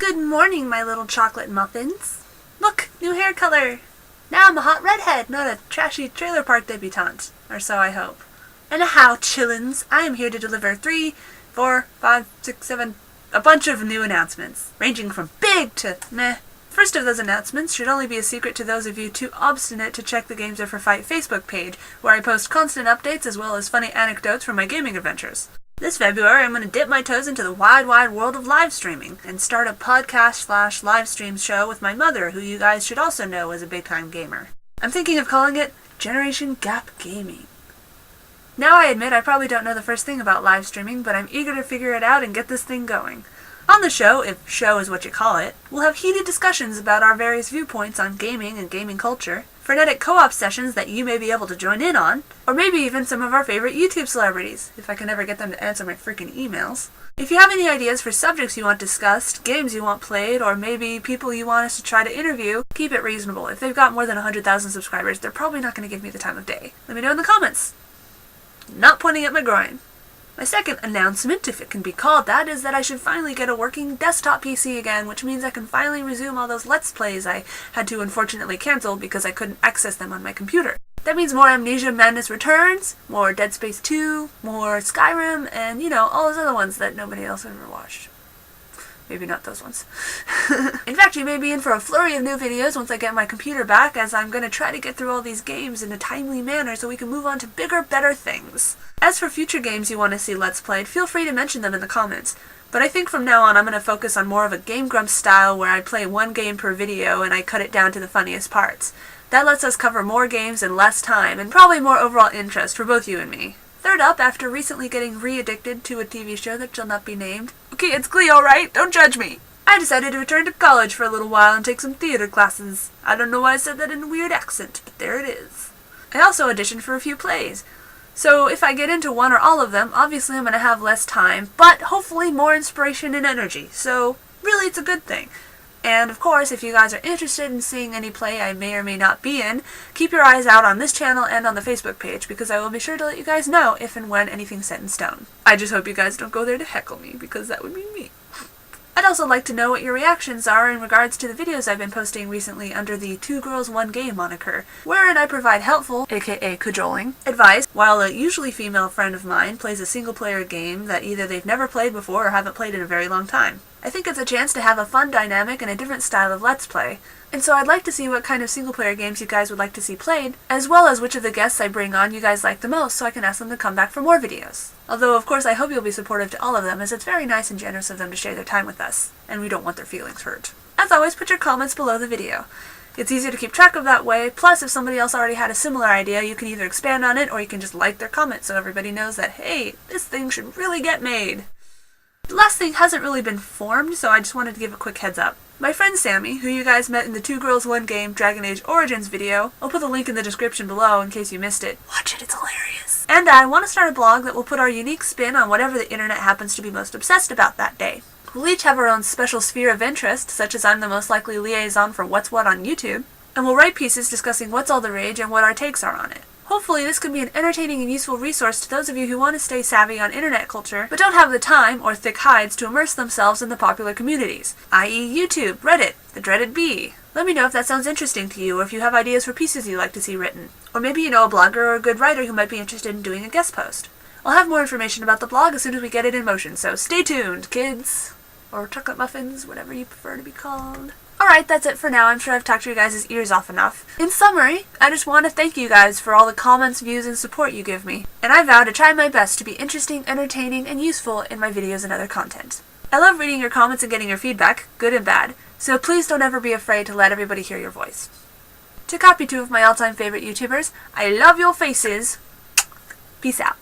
Good morning, my little chocolate muffins. Look, new hair color. Now I'm a hot redhead, not a trashy trailer park debutante. Or so I hope. And how, chillins, I am here to deliver 3, 4, 5, 6, 7, a bunch of new announcements, ranging from big to meh. First of those announcements should only be a secret to those of you too obstinate to check the Games Are for Fight Facebook page, where I post constant updates as well as funny anecdotes from my gaming adventures. This February, I'm going to dip my toes into the wide world of live streaming and start a podcast/live stream show with my mother, who you guys should also know is a big-time gamer. I'm thinking of calling it Generation Gap Gaming. Now I admit I probably don't know the first thing about live streaming, but I'm eager to figure it out and get this thing going. On the show, if show is what you call it, we'll have heated discussions about our various viewpoints on gaming and gaming culture, frenetic co-op sessions that you may be able to join in on, or maybe even some of our favorite YouTube celebrities, if I can ever get them to answer my freaking emails. If you have any ideas for subjects you want discussed, games you want played, or maybe people you want us to try to interview, keep it reasonable. If they've got more than 100,000 subscribers, they're probably not going to give me the time of day. Let me know in the comments. Not pointing at my groin. My second announcement, if it can be called that, is that I should finally get a working desktop PC again, which means I can finally resume all those Let's Plays I had to unfortunately cancel because I couldn't access them on my computer. That means more Amnesia Madness Returns, more Dead Space 2, more Skyrim, and, all those other ones that nobody else ever watched. Maybe not those ones. In fact, you may be in for a flurry of new videos once I get my computer back, as I'm going to try to get through all these games in a timely manner so we can move on to bigger, better things. As for future games you want to see Let's Played, feel free to mention them in the comments. But I think from now on I'm going to focus on more of a Game Grumps style where I play one game per video and I cut it down to the funniest parts. That lets us cover more games in less time, and probably more overall interest for both you and me. Third up, after recently getting re-addicted to a TV show that shall not be named. Okay, it's Glee, alright? Don't judge me! I decided to return to college for a little while and take some theater classes. I don't know why I said that in a weird accent, but there it is. I also auditioned for a few plays. So if I get into one or all of them, obviously I'm going to have less time, but hopefully more inspiration and energy. So really it's a good thing. And of course, if you guys are interested in seeing any play I may or may not be in, keep your eyes out on this channel and on the Facebook page, because I will be sure to let you guys know if and when anything's set in stone. I just hope you guys don't go there to heckle me, because that would be me. I'd also like to know what your reactions are in regards to the videos I've been posting recently under the 2 Girls 1 Game moniker, wherein I provide helpful, aka cajoling, advice, while a usually female friend of mine plays a single-player game that either they've never played before or haven't played in a very long time. I think it's a chance to have a fun dynamic and a different style of Let's Play, and so I'd like to see what kind of single-player games you guys would like to see played, as well as which of the guests I bring on you guys like the most so I can ask them to come back for more videos. Although, of course, I hope you'll be supportive to all of them, as it's very nice and generous of them to share their time with us, and we don't want their feelings hurt. As always, put your comments below the video. It's easier to keep track of that way, plus if somebody else already had a similar idea, you can either expand on it or you can just like their comment so everybody knows that, hey, this thing should really get made. The last thing hasn't really been formed, so I just wanted to give a quick heads up. My friend Sami, who you guys met in the 2 Girls 1 Game Dragon Age Origins video, I'll put the link in the description below in case you missed it. Watch it, it's hilarious. And I want to start a blog that will put our unique spin on whatever the internet happens to be most obsessed about that day. We'll each have our own special sphere of interest, such as I'm the most likely liaison for What's What on YouTube, and we'll write pieces discussing what's all the rage and what our takes are on it. Hopefully this could be an entertaining and useful resource to those of you who want to stay savvy on internet culture, but don't have the time or thick hides to immerse themselves in the popular communities, i.e. YouTube, Reddit, the dreaded B. Let me know if that sounds interesting to you, or if you have ideas for pieces you'd like to see written. Or maybe you know a blogger or a good writer who might be interested in doing a guest post. I'll have more information about the blog as soon as we get it in motion, so stay tuned, kids! Or chocolate muffins, whatever you prefer to be called. Alright, that's it for now. I'm sure I've talked your guys' ears off enough. In summary, I just want to thank you guys for all the comments, views, and support you give me, and I vow to try my best to be interesting, entertaining, and useful in my videos and other content. I love reading your comments and getting your feedback, good and bad, so please don't ever be afraid to let everybody hear your voice. To copy 2 of my all-time favorite YouTubers, I love your faces. Peace out.